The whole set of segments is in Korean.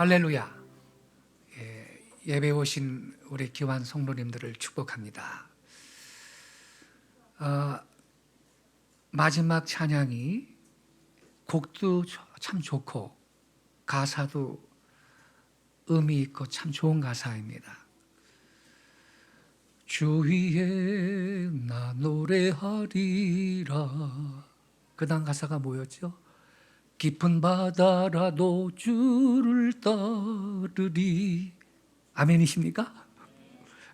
할렐루야. 예배 오신 우리 귀한 성도님들을 축복합니다. 마지막 찬양이 곡도 참 좋고 가사도 의미 있고 참 좋은 가사입니다. 주 위에 나 노래하리라. 그 다음 가사가 뭐였죠? 깊은 바다라도 주를 따르리. 아멘이십니까?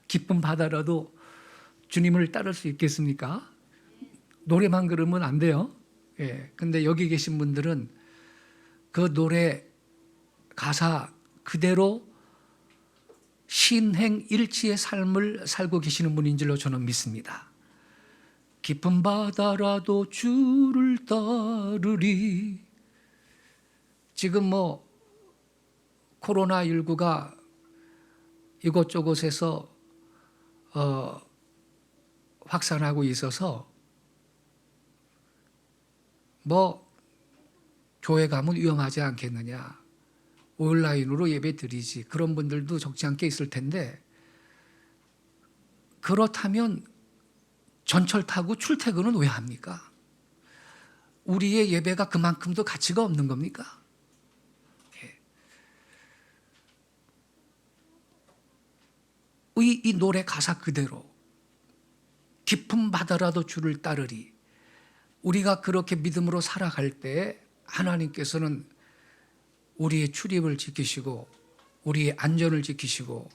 깊은 바다라도 주님을 따를 수 있겠습니까? 노래만 그러면 안 돼요. 근데 여기 계신 분들은 그 노래 가사 그대로 신행일치의 삶을 살고 계시는 분인 줄로 저는 믿습니다. 깊은 바다라도 주를 따르리. 지금 코로나19가 이곳저곳에서 확산하고 있어서 교회 가면 위험하지 않겠느냐, 온라인으로 예배 드리지, 그런 분들도 적지 않게 있을 텐데, 그렇다면 전철 타고 출퇴근은 왜 합니까? 우리의 예배가 그만큼도 가치가 없는 겁니까? 이 노래 가사 그대로 깊은 바다라도 주를 따르리. 우리가 그렇게 믿음으로 살아갈 때 하나님께서는 우리의 출입을 지키시고 우리의 안전을 지키시고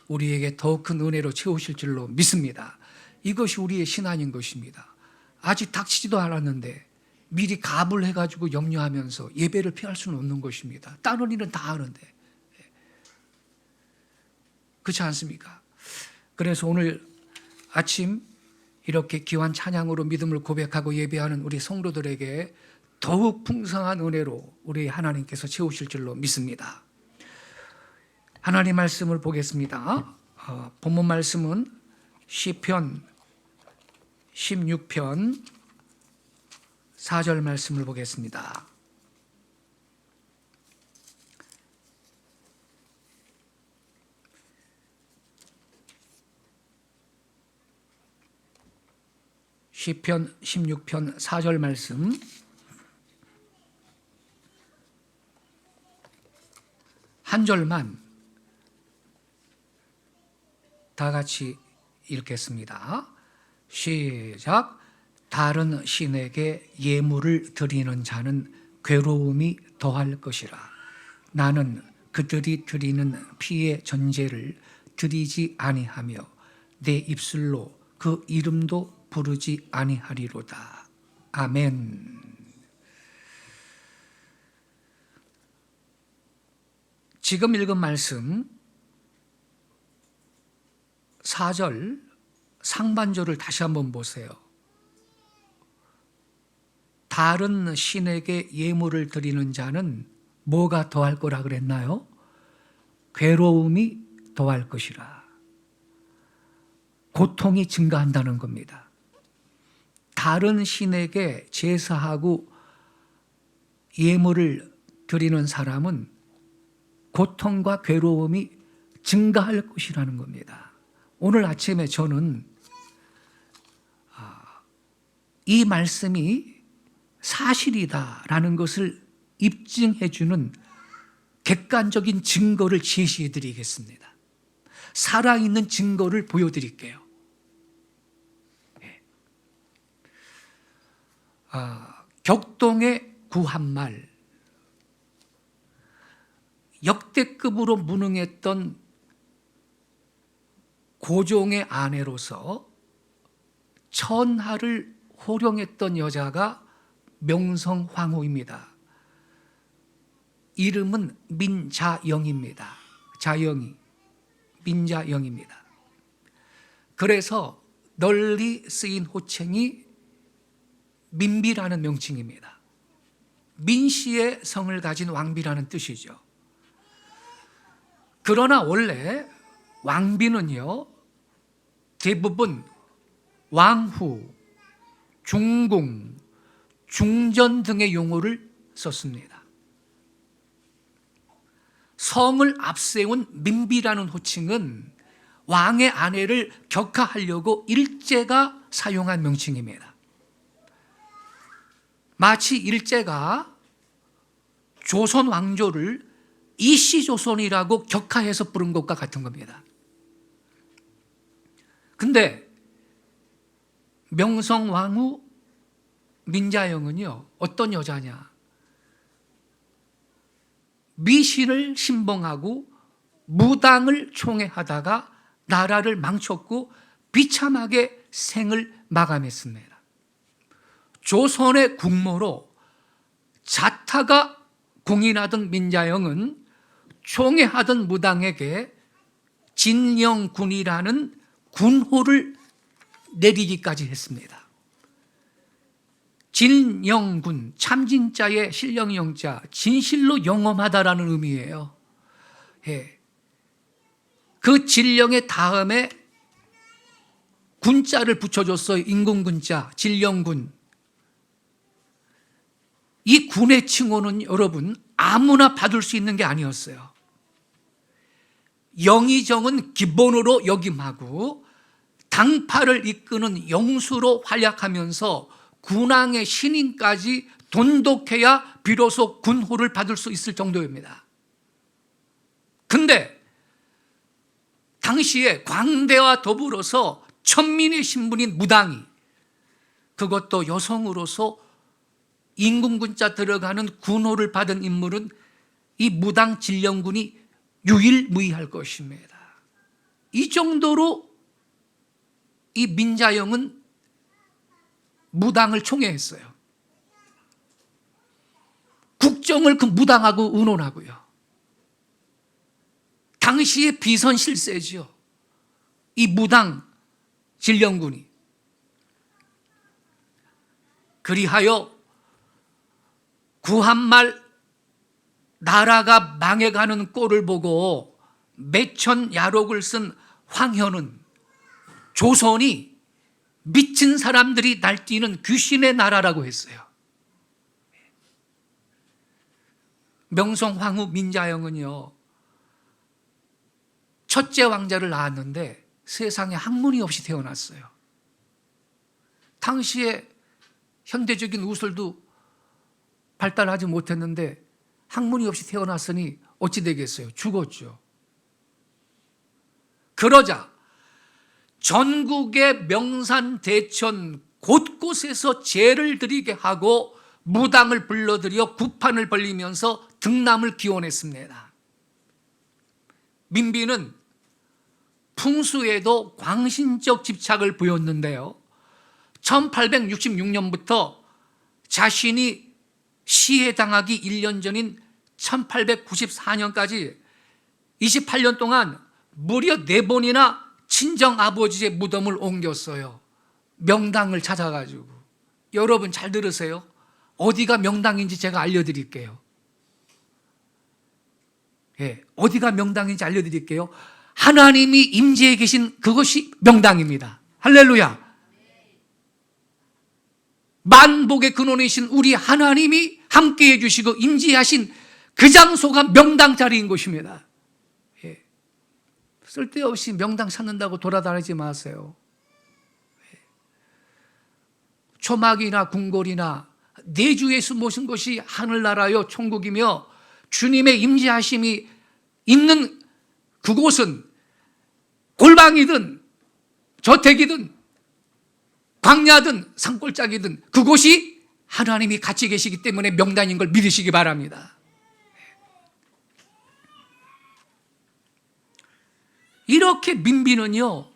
우리에게 더 큰 은혜로 채우실 줄로 믿습니다. 이것이 우리의 신앙인 것입니다. 아직 닥치지도 않았는데 미리 갑을 해가지고 염려하면서 예배를 피할 수는 없는 것입니다. 다른 일은 다 하는데. 그렇지 않습니까? 그래서 오늘 아침 이렇게 귀한 찬양으로 믿음을 고백하고 예배하는 우리 성도들에게 더욱 풍성한 은혜로 우리 하나님께서 채우실 줄로 믿습니다. 하나님 말씀을 보겠습니다. 본문 말씀은 시편 16편 4절 말씀을 보겠습니다. 시편 16편 4절 말씀, 한 절만 다 같이 읽겠습니다. 시작. 다른 신에게 예물을 드리는 자는 괴로움이 더할 것이라. 나는 그들이 드리는 피의 전제를 드리지 아니하며 내 입술로 그 이름도 부르지 아니하리로다. 아멘. 지금 읽은 말씀 4절 상반절을 다시 한번 보세요. 다른 신에게 예물을 드리는 자는 뭐가 더할 거라 그랬나요? 괴로움이 더할 것이라. 고통이 증가한다는 겁니다. 다른 신에게 제사하고 예물을 드리는 사람은 고통과 괴로움이 증가할 것이라는 겁니다. 오늘 아침에 저는 이 말씀이 사실이다라는 것을 입증해 주는 객관적인 증거를 제시해 드리겠습니다. 살아있는 증거를 보여드릴게요. 격동의 구한말, 역대급으로 무능했던 고종의 아내로서 천하를 호령했던 여자가 명성황후입니다. 이름은 민자영입니다. 자영이, 민자영입니다. 그래서 널리 쓰인 호칭이 민비라는 명칭입니다. 민씨의 성을 가진 왕비라는 뜻이죠. 그러나 원래 왕비는요, 대부분 왕후, 중궁, 중전 등의 용어를 썼습니다. 성을 앞세운 민비라는 호칭은 왕의 아내를 격하하려고 일제가 사용한 명칭입니다. 마치 일제가 조선 왕조를 이씨조선이라고 격하해서 부른 것과 같은 겁니다. 근데 명성황후 민자영은요, 어떤 여자냐? 미신을 신봉하고 무당을 총애하다가 나라를 망쳤고 비참하게 생을 마감했습니다. 조선의 국모로 자타가 공인하던 민자영은 총애하던 무당에게 진영군이라는 군호를 내리기까지 했습니다. 진영군, 참진자의 신령영자, 진실로 영험하다라는 의미예요. 예. 그 진령의 다음에 군자를 붙여줬어요. 인군군자, 진령군. 이 군의 칭호는 여러분 아무나 받을 수 있는 게 아니었어요. 영의정은 기본으로 역임하고 당파를 이끄는 영수로 활약하면서 군왕의 신임까지 돈독해야 비로소 군호를 받을 수 있을 정도입니다. 근데 당시에 광대와 더불어서 천민의 신분인 무당이, 그것도 여성으로서 인군군자 들어가는 군호를 받은 인물은 이 무당 진령군이 유일무이할 것입니다. 이 정도로 이 민자영은 무당을 총애했어요. 국정을 그 무당하고 의논하고요. 당시의 비선 실세지요. 이 무당 진령군이. 그리하여 구한말 나라가 망해가는 꼴을 보고 매천야록을 쓴 황현은 조선이 미친 사람들이 날뛰는 귀신의 나라라고 했어요. 명성황후 민자영은요, 첫째 왕자를 낳았는데 세상에 학문이 없이 태어났어요. 당시에 현대적인 우술도 발달하지 못했는데 학문이 없이 태어났으니 어찌 되겠어요? 죽었죠. 그러자 전국의 명산 대천 곳곳에서 제를 드리게 하고 무당을 불러들여 구판을 벌리면서 등남을 기원했습니다. 민비는 풍수에도 광신적 집착을 보였는데요, 1866년부터 자신이 시해 당하기 1년 전인 1894년까지 28년 동안 무려 4번이나 친정 아버지의 무덤을 옮겼어요. 명당을 찾아가지고. 여러분 잘 들으세요. 어디가 명당인지 제가 알려드릴게요. 예, 어디가 명당인지 알려드릴게요. 하나님이 임재해 계신 그것이 명당입니다. 할렐루야. 만복의 근원이신 우리 하나님이 함께해 주시고 임재하신 그 장소가 명당 자리인 것입니다. 예. 쓸데없이 명당 찾는다고 돌아다니지 마세요. 예. 초막이나 궁궐이나 내주에 숨으신 것이 하늘나라요 천국이며 주님의 임재하심이 있는 그곳은 골방이든 저택이든 광야든 산골짜기든 그곳이 하나님이 같이 계시기 때문에 명당인 걸 믿으시기 바랍니다. 이렇게 민비는요,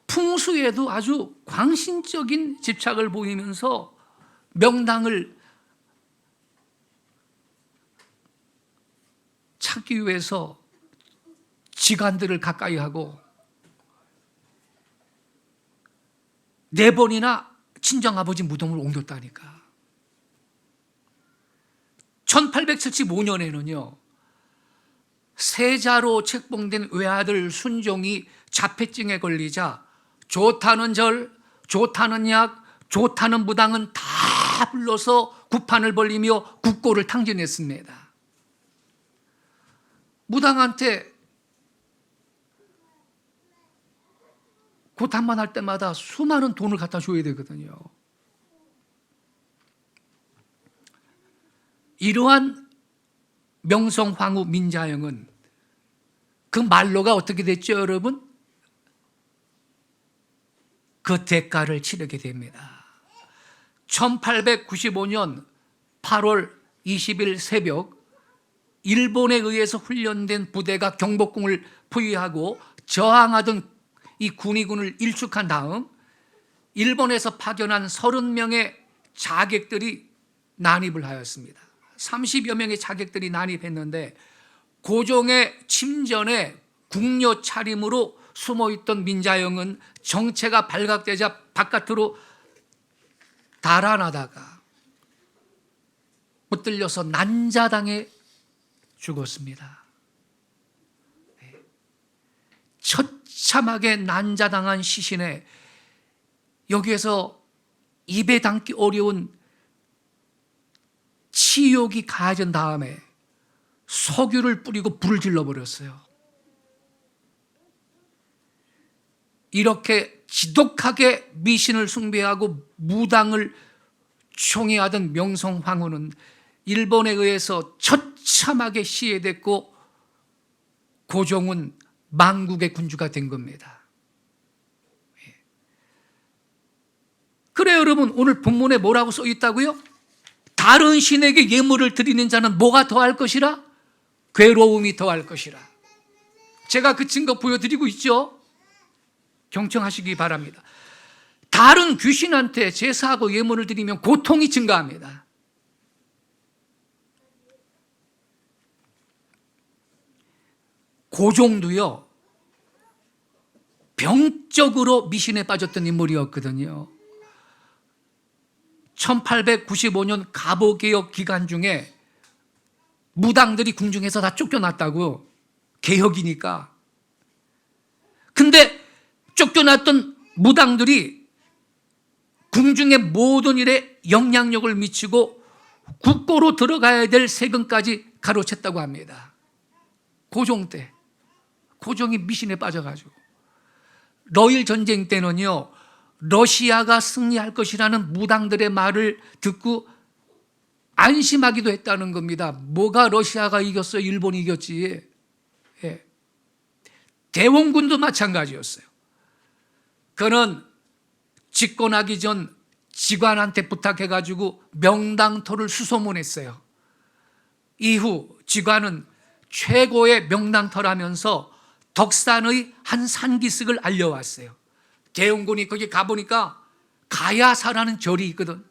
풍수에도 아주 광신적인 집착을 보이면서 명당을 찾기 위해서 지간들을 가까이 하고 4번이나 친정아버지 무덤을 옮겼다니까. 1875년에는요 세자로 책봉된 외아들 순종이 자폐증에 걸리자 좋다는 절, 좋다는 약, 좋다는 무당은 다 불러서 구판을 벌리며 국고를 탕진했습니다. 무당한테 고탄만 할 때마다 수많은 돈을 갖다 줘야 되거든요. 이러한 명성황후 민자영은 그 말로가 어떻게 됐죠, 여러분? 그 대가를 치르게 됩니다. 1895년 8월 20일 새벽, 일본에 의해서 훈련된 부대가 경복궁을 포위하고 저항하던 이 군의군을 일축한 다음 일본에서 파견한 30명의 자객들이 난입을 하였습니다. 30여 명의 자객들이 난입했는데 고종의 침전에 궁녀 차림으로 숨어있던 민자영은 정체가 발각되자 바깥으로 달아나다가 붙들려서 난자당해 죽었습니다. 처참하게 난자당한 시신에 여기에서 입에 담기 어려운 치욕이 가해진 다음에 석유를 뿌리고 불을 질러버렸어요. 이렇게 지독하게 미신을 숭배하고 무당을 총애하던 명성황후는 일본에 의해서 처참하게 시해됐고 고종은 망국의 군주가 된 겁니다. 그래 여러분, 오늘 본문에 뭐라고 써 있다고요? 다른 신에게 예물을 드리는 자는 뭐가 더할 것이라? 괴로움이 더할 것이라. 제가 그 증거 보여드리고 있죠? 경청하시기 바랍니다. 다른 귀신한테 제사하고 예물을 드리면 고통이 증가합니다. 고종도요, 병적으로 미신에 빠졌던 인물이었거든요. 1895년 갑오개혁 기간 중에 무당들이 궁중에서 다 쫓겨났다고, 개혁이니까. 근데 쫓겨났던 무당들이 궁중의 모든 일에 영향력을 미치고 국고로 들어가야 될 세금까지 가로챘다고 합니다. 고종 때. 고종이 미신에 빠져가지고. 러일 전쟁 때는요, 러시아가 승리할 것이라는 무당들의 말을 듣고 안심하기도 했다는 겁니다. 뭐가 러시아가 이겼어요? 일본이 이겼지. 예. 대원군도 마찬가지였어요. 그는 집권하기 전 직관한테 부탁해가지고 명당터를 수소문했어요. 이후 직관은 최고의 명당터라면서 덕산의 한 산기슭을 알려왔어요. 대원군이 거기 가보니까 가야사라는 절이 있거든.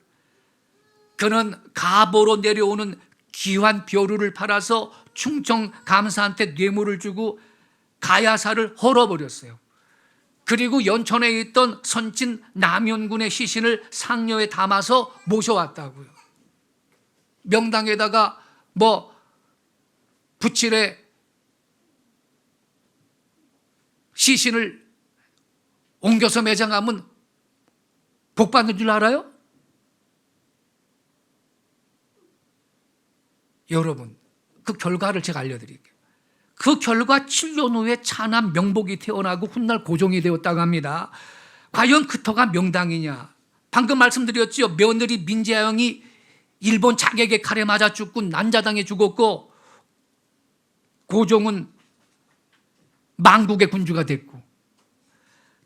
그는 가보로 내려오는 귀한 벼루를 팔아서 충청 감사한테 뇌물을 주고 가야사를 헐어버렸어요. 그리고 연천에 있던 선친 남현군의 시신을 상녀에 담아서 모셔왔다고요. 명당에다가 부칠에 시신을 옮겨서 매장하면 복 받는 줄 알아요? 여러분, 그 결과를 제가 알려드릴게요. 그 결과 7년 후에 차남 명복이 태어나고 훗날 고종이 되었다고 합니다. 과연 그 터가 명당이냐? 방금 말씀드렸죠. 며느리 민자영이 일본 자객의 칼에 맞아 죽고 난자당해 죽었고 고종은 망국의 군주가 됐고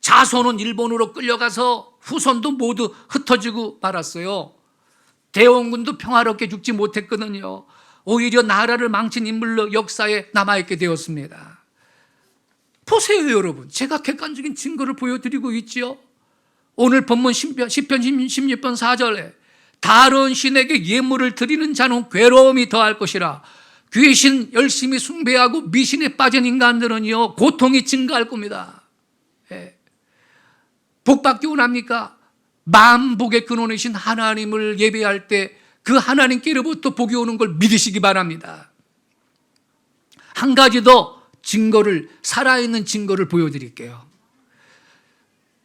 자손은 일본으로 끌려가서 후손도 모두 흩어지고 말았어요. 대원군도 평화롭게 죽지 못했거든요. 오히려 나라를 망친 인물로 역사에 남아있게 되었습니다. 보세요 여러분, 제가 객관적인 증거를 보여드리고 있죠. 오늘 본문 시편 16편 4절에 다른 신에게 예물을 드리는 자는 괴로움이 더할 것이라. 귀신 열심히 숭배하고 미신에 빠진 인간들은요 고통이 증가할 겁니다. 예. 복받기 원합니까? 만복의 근원이신 하나님을 예배할 때 그 하나님께로부터 복이 오는 걸 믿으시기 바랍니다. 한 가지 더 증거를, 살아있는 증거를 보여드릴게요.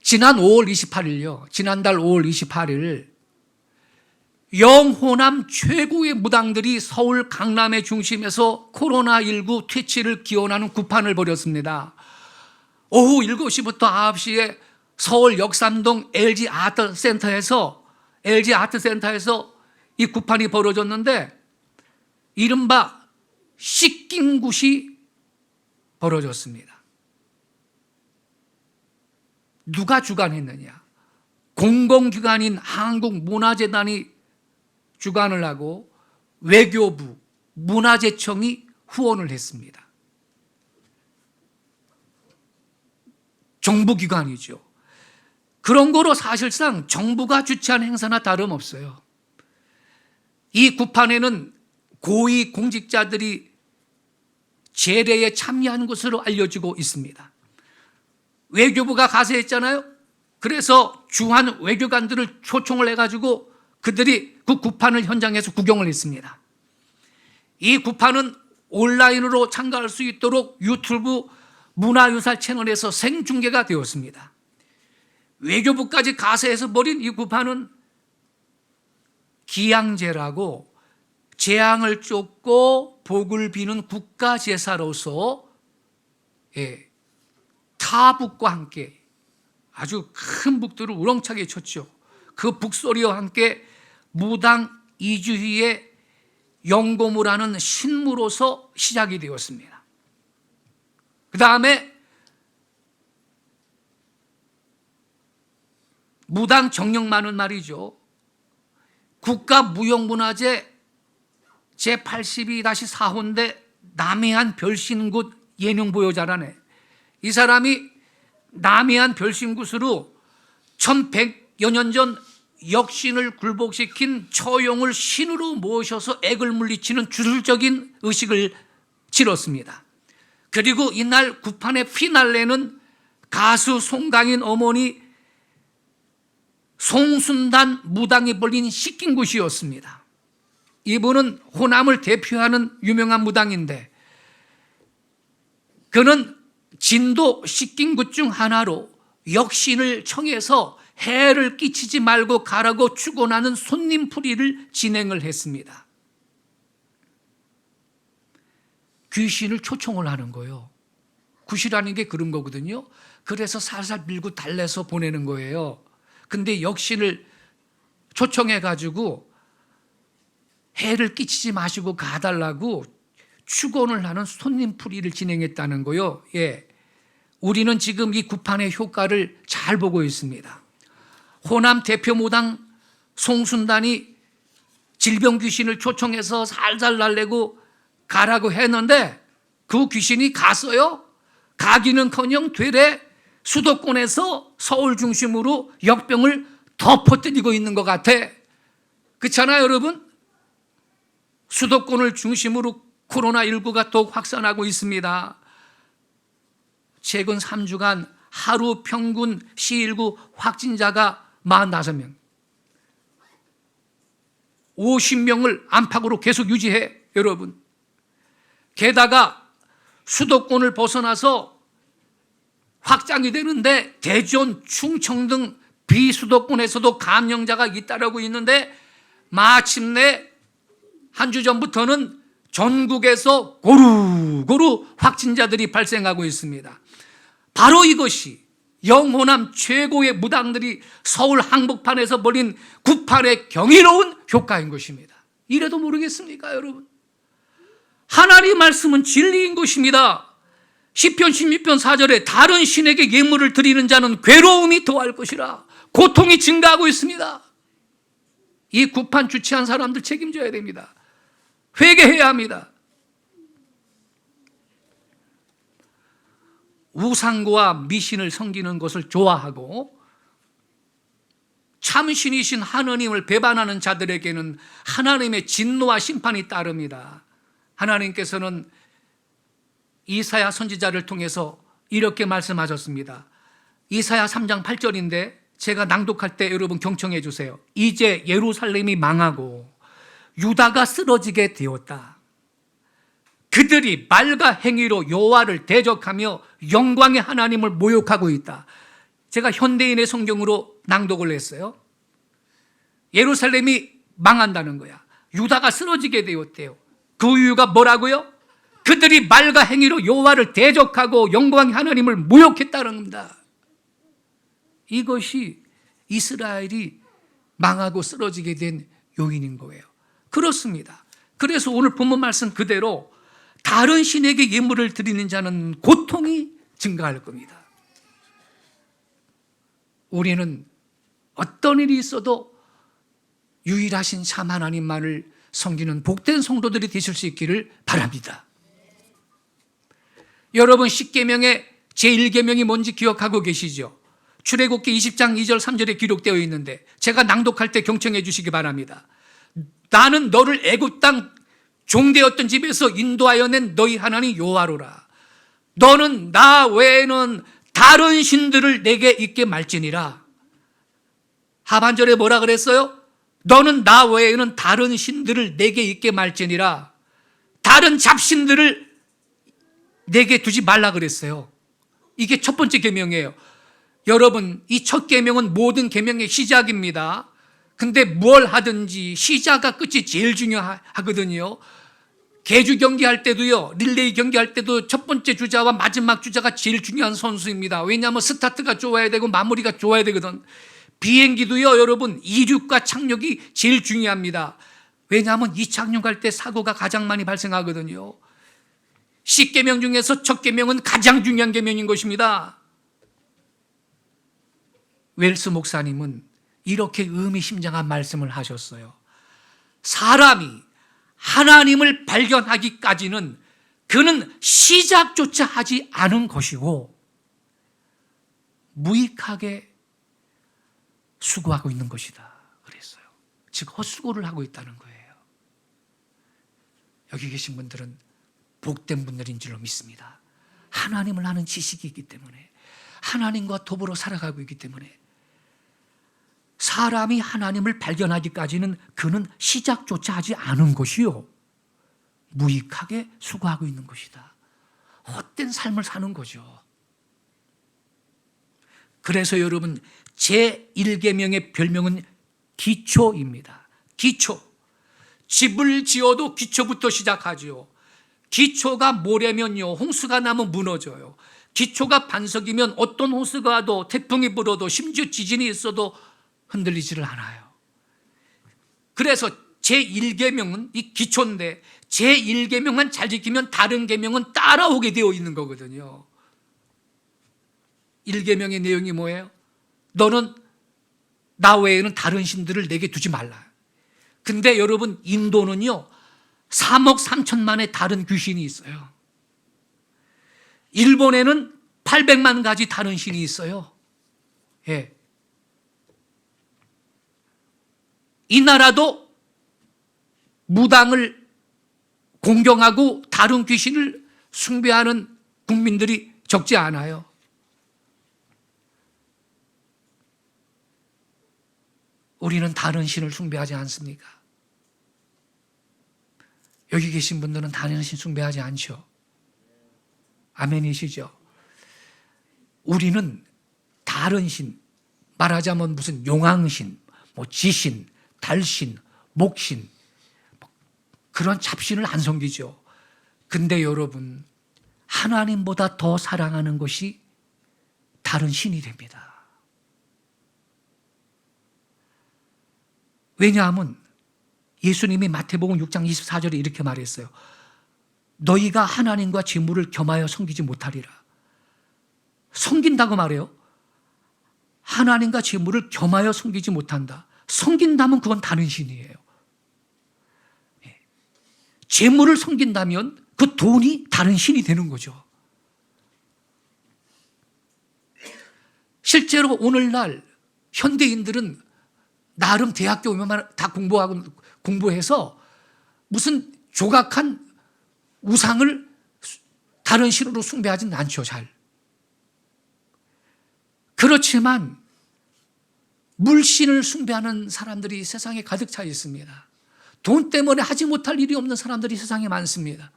지난 5월 28일요. 지난달 5월 28일 영호남 최고의 무당들이 서울 강남의 중심에서 코로나19 퇴치를 기원하는 구판을 벌였습니다. 오후 7시부터 9시에 서울 역삼동 LG 아트센터에서 이 구판이 벌어졌는데 이른바 씻긴굿이 벌어졌습니다. 누가 주관했느냐? 공공기관인 한국문화재단이 주관을 하고 외교부, 문화재청이 후원을 했습니다. 정부기관이죠. 그런 거로 사실상 정부가 주최한 행사나 다름없어요. 이 구판에는 고위 공직자들이 제례에 참여한 것으로 알려지고 있습니다. 외교부가 가세했잖아요. 그래서 주한 외교관들을 초청을 해가지고 그들이 그 구판을 현장에서 구경을 했습니다. 이 구판은 온라인으로 참가할 수 있도록 유튜브 문화유산 채널에서 생중계가 되었습니다. 외교부까지 가세해서 벌인 이 구판은 기양제라고 재앙을 쫓고 복을 비는 국가제사로서 타북과 함께 아주 큰 북들을 우렁차게 쳤죠. 그 북소리와 함께 무당 이주희의 영고무를 하는 신무로서 시작이 되었습니다. 그 다음에 무당 정령만은 말이죠. 국가무형문화재 제82-4호인데 남해안 별신굿 예능보유자라네. 이 사람이 남해안 별신굿으로 1100여 년 전 역신을 굴복시킨 처용을 신으로 모셔서 액을 물리치는 주술적인 의식을 치렀습니다. 그리고 이날 구판의 피날레는 가수 송강인 어머니 송순단 무당이 벌린 씻긴굿이었습니다. 이분은 호남을 대표하는 유명한 무당인데 그는 진도 씻긴굿 중 하나로 역신을 청해서 해를 끼치지 말고 가라고 축원하는 손님풀이를 진행을 했습니다. 귀신을 초청을 하는 거예요. 굿이라는 게 그런 거거든요. 그래서 살살 밀고 달래서 보내는 거예요. 근데 역신을 초청해가지고 해를 끼치지 마시고 가달라고 축원을 하는 손님풀이를 진행했다는 거요. 예. 우리는 지금 이 구판의 효과를 잘 보고 있습니다. 호남 대표 무당 송순단이 질병 귀신을 초청해서 살살 날래고 가라고 했는데 그 귀신이 갔어요. 가기는커녕 되레 수도권에서 서울 중심으로 역병을 덮어뜨리고 있는 것 같아. 그렇잖아요, 여러분? 수도권을 중심으로 코로나19가 더욱 확산하고 있습니다. 최근 3주간 하루 평균 C19 확진자가 45명, 50명을 안팎으로 계속 유지해, 여러분. 게다가 수도권을 벗어나서 확장이 되는데 대전, 충청 등 비수도권에서도 감염자가 잇따르고 있는데 마침내 한 주 전부터는 전국에서 고루고루 확진자들이 발생하고 있습니다. 바로 이것이 영호남 최고의 무당들이 서울 한복판에서 벌인 구판의 경이로운 효과인 것입니다. 이래도 모르겠습니까, 여러분? 하나님 말씀은 진리인 것입니다. 시편 16편 4절에 다른 신에게 예물을 드리는 자는 괴로움이 더할 것이라 고통이 증가하고 있습니다. 이 구판 주최한 사람들 책임져야 됩니다. 회개해야 합니다. 우상과 미신을 섬기는 것을 좋아하고 참신이신 하나님을 배반하는 자들에게는 하나님의 진노와 심판이 따릅니다. 하나님께서는 이사야 선지자를 통해서 이렇게 말씀하셨습니다. 이사야 3장 8절인데 제가 낭독할 때 여러분 경청해 주세요. 이제 예루살렘이 망하고 유다가 쓰러지게 되었다. 그들이 말과 행위로 여호와를 대적하며 영광의 하나님을 모욕하고 있다. 제가 현대인의 성경으로 낭독을 했어요. 예루살렘이 망한다는 거야. 유다가 쓰러지게 되었대요. 그 이유가 뭐라고요? 그들이 말과 행위로 여호와를 대적하고 영광의 하나님을 모욕했다는 겁니다. 이것이 이스라엘이 망하고 쓰러지게 된 요인인 거예요. 그렇습니다. 그래서 오늘 본문 말씀 그대로 다른 신에게 예물을 드리는 자는 고통이 증가할 겁니다. 우리는 어떤 일이 있어도 유일하신 참 하나님만을 섬기는 복된 성도들이 되실 수 있기를 바랍니다. 여러분, 십계명의 제1계명이 뭔지 기억하고 계시죠? 출애굽기 20장 2절 3절에 기록되어 있는데 제가 낭독할 때 경청해 주시기 바랍니다. 나는 너를 애굽 땅 종되었던 집에서 인도하여 낸 너희 하나님 여호와로라. 너는 나 외에는 다른 신들을 내게 있게 말지니라. 하반절에 뭐라 그랬어요? 너는 나 외에는 다른 신들을 내게 있게 말지니라. 다른 잡신들을 내게 두지 말라 그랬어요. 이게 첫 번째 계명이에요. 여러분, 이 첫 계명은 모든 계명의 시작입니다. 근데 뭘 하든지 시작과 끝이 제일 중요하거든요. 계주 경기할 때도요, 릴레이 경기할 때도 첫 번째 주자와 마지막 주자가 제일 중요한 선수입니다. 왜냐하면 스타트가 좋아야 되고 마무리가 좋아야 되거든. 비행기도요, 여러분, 이륙과 착륙이 제일 중요합니다. 왜냐하면 이 착륙할 때 사고가 가장 많이 발생하거든요. 10계명 중에서 첫 계명은 가장 중요한 계명인 것입니다. 웰스 목사님은 이렇게 의미심장한 말씀을 하셨어요. 사람이 하나님을 발견하기까지는 그는 시작조차 하지 않은 것이고 무익하게 수고하고 있는 것이다 그랬어요. 즉 헛수고를 하고 있다는 거예요. 여기 계신 분들은 복된 분들인 줄로 믿습니다. 하나님을 아는 지식이 있기 때문에, 하나님과 더불어 살아가고 있기 때문에 사람이 하나님을 발견하기까지는 그는 시작조차 하지 않은 것이요, 무익하게 수고하고 있는 것이다. 헛된 삶을 사는 거죠. 그래서 여러분, 제1계명의 별명은 기초입니다. 기초. 집을 지어도 기초부터 시작하죠. 기초가 모래면요, 홍수가 나면 무너져요. 기초가 반석이면 어떤 홍수가 와도, 태풍이 불어도, 심지어 지진이 있어도 흔들리지를 않아요. 그래서 제1계명은 이 기초인데, 제1계명만 잘 지키면 다른 계명은 따라오게 되어 있는 거거든요. 1계명의 내용이 뭐예요? 너는 나 외에는 다른 신들을 내게 두지 말라. 근데 여러분, 인도는요 3억 3천만의 다른 귀신이 있어요. 일본에는 800만 가지 다른 신이 있어요. 예. 이 나라도 무당을 공경하고 다른 귀신을 숭배하는 국민들이 적지 않아요. 우리는 다른 신을 숭배하지 않습니까? 여기 계신 분들은 다른 신 숭배하지 않죠? 아멘이시죠? 우리는 다른 신, 말하자면 무슨 용왕신, 지신, 달신, 목신, 그런 잡신을 안 섬기죠. 근데 여러분, 하나님보다 더 사랑하는 것이 다른 신이 됩니다. 왜냐하면 예수님이 마태복음 6장 24절에 이렇게 말했어요. 너희가 하나님과 재물을 겸하여 섬기지 못하리라. 섬긴다고 말해요. 하나님과 재물을 겸하여 섬기지 못한다. 섬긴다면 그건 다른 신이에요. 재물을 섬긴다면 그 돈이 다른 신이 되는 거죠. 실제로 오늘날 현대인들은 나름 대학교 오면 다 공부해서 무슨 조각한 우상을 다른 신으로 숭배하지는 않죠, 잘. 그렇지만 물신을 숭배하는 사람들이 세상에 가득 차 있습니다. 돈 때문에 하지 못할 일이 없는 사람들이 세상에 많습니다.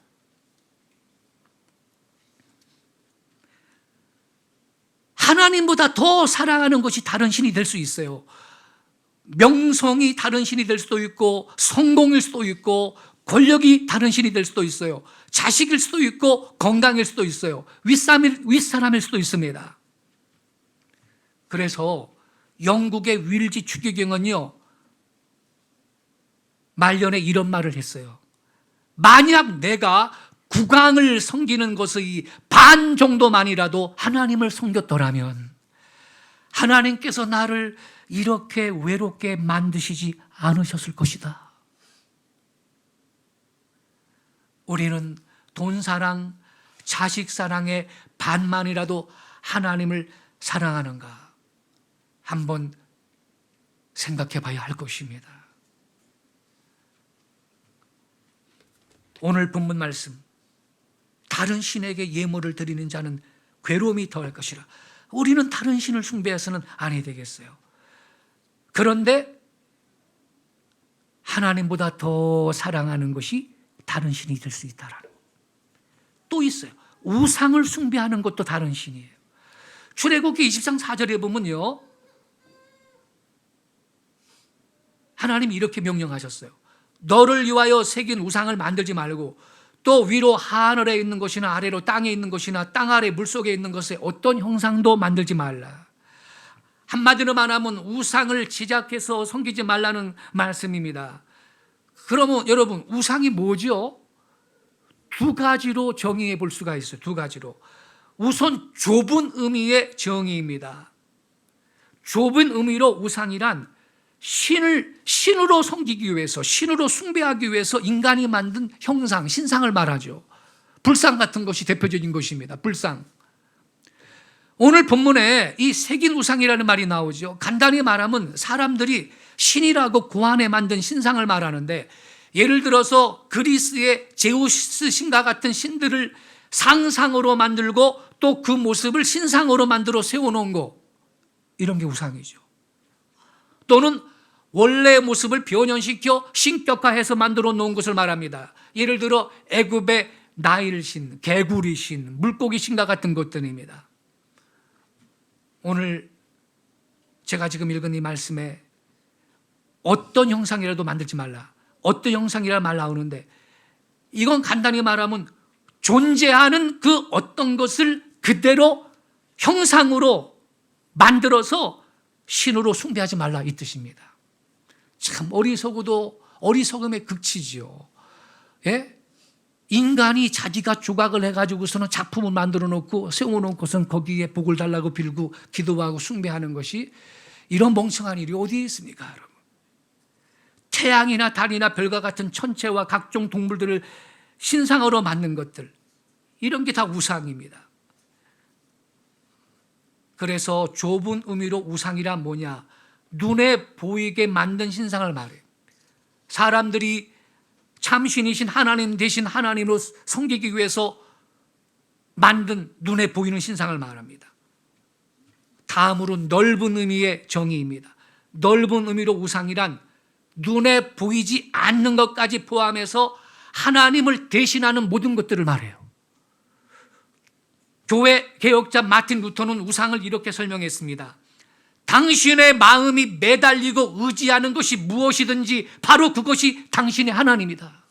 하나님보다 더 사랑하는 것이 다른 신이 될 수 있어요. 명성이 다른 신이 될 수도 있고, 성공일 수도 있고, 권력이 다른 신이 될 수도 있어요. 자식일 수도 있고, 건강일 수도 있어요. 윗사람일 수도 있습니다. 그래서 영국의 윌지 추기경은요, 말년에 이런 말을 했어요. 만약 내가 국왕을 섬기는 것의 반 정도만이라도 하나님을 섬겼더라면 하나님께서 나를 이렇게 외롭게 만드시지 않으셨을 것이다. 우리는 돈 사랑, 자식 사랑의 반만이라도 하나님을 사랑하는가 한번 생각해 봐야 할 것입니다. 오늘 본문 말씀, 다른 신에게 예물을 드리는 자는 괴로움이 더할 것이라. 우리는 다른 신을 숭배해서는 아니 되겠어요. 그런데 하나님보다 더 사랑하는 것이 다른 신이 될 수 있다라는 거. 또 있어요. 우상을 숭배하는 것도 다른 신이에요. 출애굽기 20장 4절에 보면요, 하나님이 이렇게 명령하셨어요. 너를 위하여 새긴 우상을 만들지 말고 또 위로 하늘에 있는 것이나 아래로 땅에 있는 것이나 땅 아래 물속에 있는 것에 어떤 형상도 만들지 말라. 한마디로 말하면 우상을 제작해서 섬기지 말라는 말씀입니다. 그러면 여러분, 우상이 뭐죠? 두 가지로 정의해 볼 수가 있어요. 두 가지로. 우선 좁은 의미의 정의입니다. 좁은 의미로 우상이란 신으로 섬기기 위해서, 신으로 숭배하기 위해서 인간이 만든 형상, 신상을 말하죠. 불상 같은 것이 대표적인 것입니다. 불상. 오늘 본문에 이 새긴 우상이라는 말이 나오죠. 간단히 말하면 사람들이 신이라고 고안해 만든 신상을 말하는데, 예를 들어서 그리스의 제우스 신과 같은 신들을 상상으로 만들고 또 그 모습을 신상으로 만들어 세워놓은 거, 이런 게 우상이죠. 또는 원래의 모습을 변형시켜 신격화해서 만들어 놓은 것을 말합니다. 예를 들어 애굽의 나일신, 개구리신, 물고기신과 같은 것들입니다. 오늘 제가 지금 읽은 이 말씀에 어떤 형상이라도 만들지 말라, 어떤 형상이라 말 나오는데, 이건 간단히 말하면 존재하는 그 어떤 것을 그대로 형상으로 만들어서 신으로 숭배하지 말라, 이 뜻입니다. 참 어리석음의 극치지요. 예? 인간이 자기가 조각을 해가지고서는 작품을 만들어 놓고 세워놓고선 거기에 복을 달라고 빌고 기도하고 숭배하는 것이, 이런 멍청한 일이 어디에 있습니까, 여러분? 태양이나 달이나 별과 같은 천체와 각종 동물들을 신상으로 만든 것들, 이런 게 다 우상입니다. 그래서 좁은 의미로 우상이란 뭐냐? 눈에 보이게 만든 신상을 말해요. 사람들이 참신이신 하나님 대신 하나님으로 섬기기 위해서 만든 눈에 보이는 신상을 말합니다. 다음으로 넓은 의미의 정의입니다. 넓은 의미로 우상이란 눈에 보이지 않는 것까지 포함해서 하나님을 대신하는 모든 것들을 말해요. 교회 개혁자 마틴 루터는 우상을 이렇게 설명했습니다. 당신의 마음이 매달리고 의지하는 것이 무엇이든지 바로 그것이 당신의 하나님이다.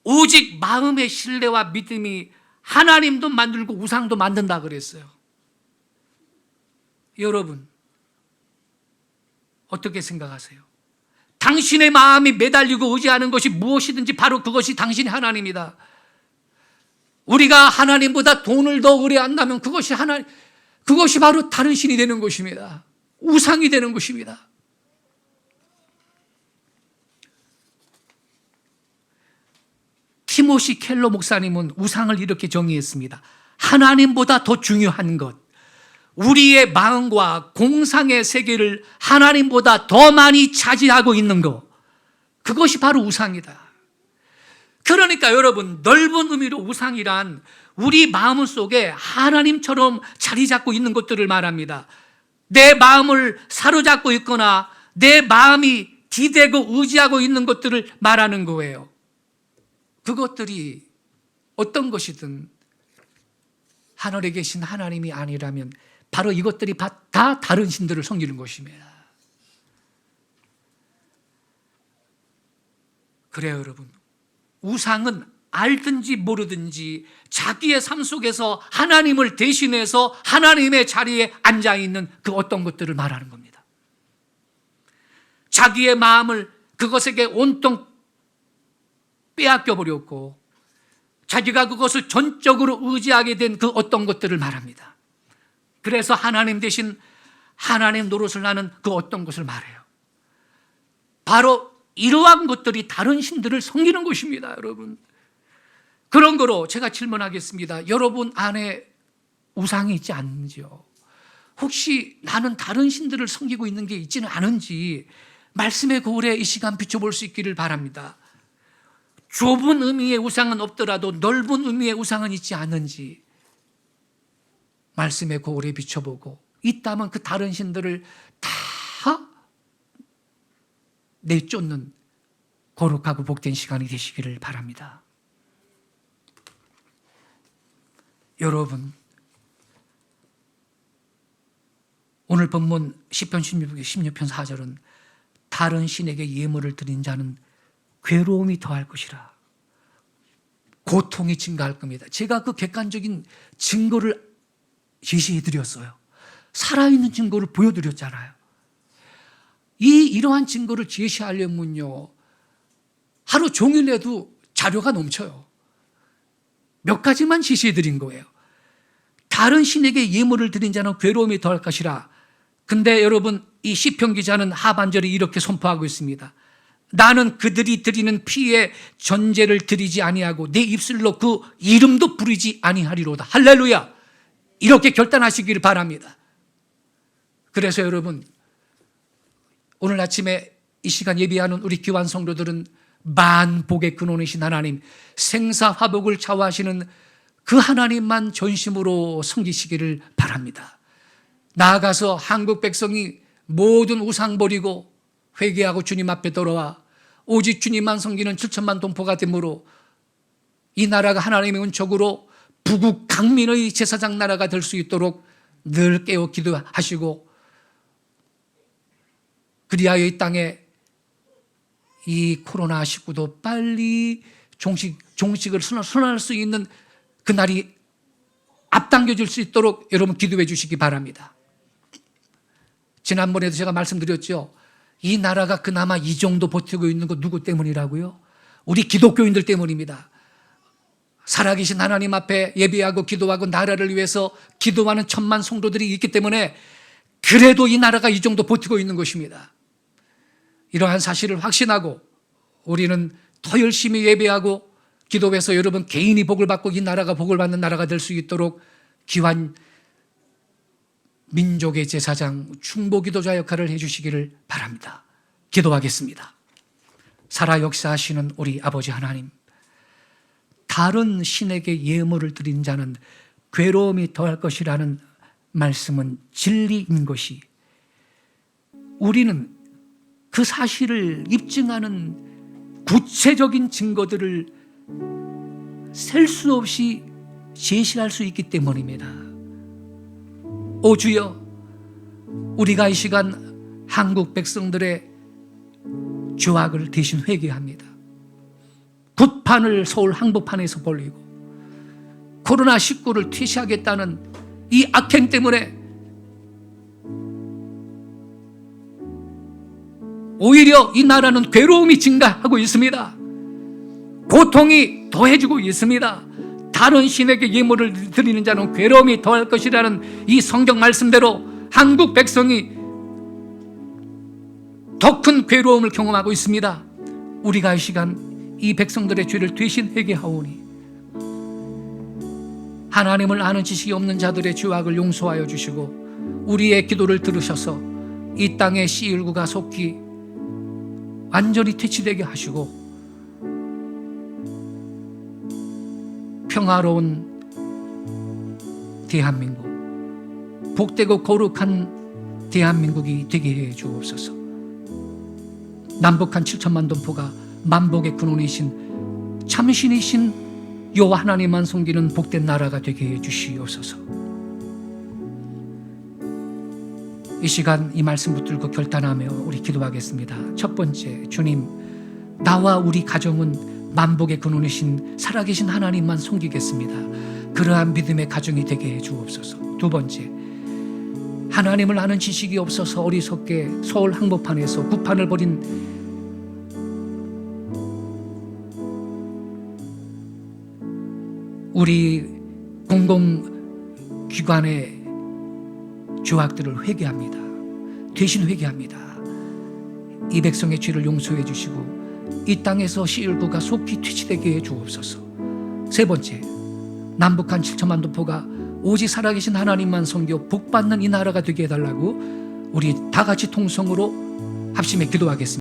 오직 마음의 신뢰와 믿음이 하나님도 만들고 우상도 만든다 그랬어요. 여러분, 어떻게 생각하세요? 당신의 마음이 매달리고 의지하는 것이 무엇이든지 바로 그것이 당신의 하나님이다. 우리가 하나님보다 돈을 더 의뢰한다면 그것이 바로 다른 신이 되는 것입니다. 우상이 되는 것입니다. 티모시 켈러 목사님은 우상을 이렇게 정의했습니다. 하나님보다 더 중요한 것, 우리의 마음과 공상의 세계를 하나님보다 더 많이 차지하고 있는 것, 그것이 바로 우상이다. 그러니까 여러분, 넓은 의미로 우상이란 우리 마음 속에 하나님처럼 자리 잡고 있는 것들을 말합니다. 내 마음을 사로잡고 있거나 내 마음이 기대고 의지하고 있는 것들을 말하는 거예요. 그것들이 어떤 것이든 하늘에 계신 하나님이 아니라면 바로 이것들이 다 다른 신들을 섬기는 것입니다. 그래요, 여러분. 우상은 알든지 모르든지 자기의 삶 속에서 하나님을 대신해서 하나님의 자리에 앉아있는 그 어떤 것들을 말하는 겁니다. 자기의 마음을 그것에게 온통 빼앗겨 버렸고 자기가 그것을 전적으로 의지하게 된 그 어떤 것들을 말합니다. 그래서 하나님 대신 하나님 노릇을 하는 그 어떤 것을 말해요. 바로 이러한 것들이 다른 신들을 섬기는 것입니다, 여러분. 그런 거로 제가 질문하겠습니다. 여러분 안에 우상이 있지 않는지요? 혹시 나는 다른 신들을 섬기고 있는 게 있지는 않은지 말씀의 거울에 이 시간 비춰볼 수 있기를 바랍니다. 좁은 의미의 우상은 없더라도 넓은 의미의 우상은 있지 않은지 말씀의 거울에 비춰보고 있다면 그 다른 신들을 다 내쫓는 거룩하고 복된 시간이 되시기를 바랍니다. 여러분, 오늘 본문 시편 16편 4절은 다른 신에게 예물을 드린 자는 괴로움이 더할 것이라, 고통이 증가할 겁니다. 제가 그 객관적인 증거를 제시해 드렸어요. 살아있는 증거를 보여드렸잖아요. 이러한 증거를 제시하려면요, 하루 종일 해도 자료가 넘쳐요. 몇 가지만 제시해 드린 거예요. 다른 신에게 예물을 드린 자는 괴로움이 더할 것이라. 근데 여러분, 이 시편 기자는 하반절에 이렇게 선포하고 있습니다. 나는 그들이 드리는 피에 전제를 드리지 아니하고 내 입술로 그 이름도 부르지 아니하리로다. 할렐루야. 이렇게 결단하시기를 바랍니다. 그래서 여러분, 오늘 아침에 이 시간 예비하는 우리 귀한 성도들은 만복의 근원이신 하나님, 생사화복을 좌우하시는 그 하나님만 전심으로 섬기시기를 바랍니다. 나아가서 한국 백성이 모든 우상 버리고 회개하고 주님 앞에 돌아와 오직 주님만 섬기는 7천만 동포가 되므로 이 나라가 하나님의 은총으로 부국 강민의 제사장 나라가 될 수 있도록 늘 깨어 기도하시고, 그리하여 이 땅에 이 코로나19도 빨리 종식을 선언할 수 있는 그날이 앞당겨질 수 있도록 여러분 기도해 주시기 바랍니다. 지난번에도 제가 말씀드렸죠. 이 나라가 그나마 이 정도 버티고 있는 거 누구 때문이라고요? 우리 기독교인들 때문입니다. 살아계신 하나님 앞에 예배하고 기도하고 나라를 위해서 기도하는 천만 성도들이 있기 때문에 그래도 이 나라가 이 정도 버티고 있는 것입니다. 이러한 사실을 확신하고 우리는 더 열심히 예배하고 기도해서 여러분 개인이 복을 받고 이 나라가 복을 받는 나라가 될 수 있도록 귀한 민족의 제사장 충보기도자 역할을 해주시기를 바랍니다. 기도하겠습니다. 살아 역사하시는 우리 아버지 하나님, 다른 신에게 예물을 드린 자는 괴로움이 더할 것이라는 말씀은 진리인 것이, 우리는 그 사실을 입증하는 구체적인 증거들을 셀 수 없이 제시할 수 있기 때문입니다. 오 주여, 우리가 이 시간 한국 백성들의 죄악을 대신 회개합니다. 북판을 서울 한복판에서 벌리고 코로나19를 퇴시하겠다는 이 악행 때문에 오히려 이 나라는 괴로움이 증가하고 있습니다. 고통이 더해지고 있습니다. 다른 신에게 예물을 드리는 자는 괴로움이 더할 것이라는 이 성경 말씀대로 한국 백성이 더 큰 괴로움을 경험하고 있습니다. 우리가 이 시간 이 백성들의 죄를 대신 회개하오니 하나님을 아는 지식이 없는 자들의 죄악을 용서하여 주시고 우리의 기도를 들으셔서 이 땅의 C19가 속히 완전히 퇴치되게 하시고 평화로운 대한민국, 복되고 거룩한 대한민국이 되게 해 주옵소서. 남북한 7천만 동포가 만복의 근원이신 참신이신 여호와 하나님만 섬기는 복된 나라가 되게 해 주시옵소서. 이 시간 이 말씀 붙들고 결단하며 우리 기도하겠습니다. 첫 번째, 주님, 나와 우리 가정은 만복의 근원이신 살아계신 하나님만 섬기겠습니다. 그러한 믿음의 가정이 되게 해 주옵소서. 두 번째, 하나님을 아는 지식이 없어서 어리석게 서울 한복판에서 구판을 벌인 우리 공공기관의 죄악들을 회개합니다. 대신 회개합니다. 이 백성의 죄를 용서해 주시고 이 땅에서 CL9가 속히 퇴치되게 해 주옵소서. 세 번째, 남북한 7천만 도포가 오직 살아계신 하나님만 섬겨 복받는 이 나라가 되게 해달라고 우리 다 같이 통성으로 합심해 기도하겠습니다.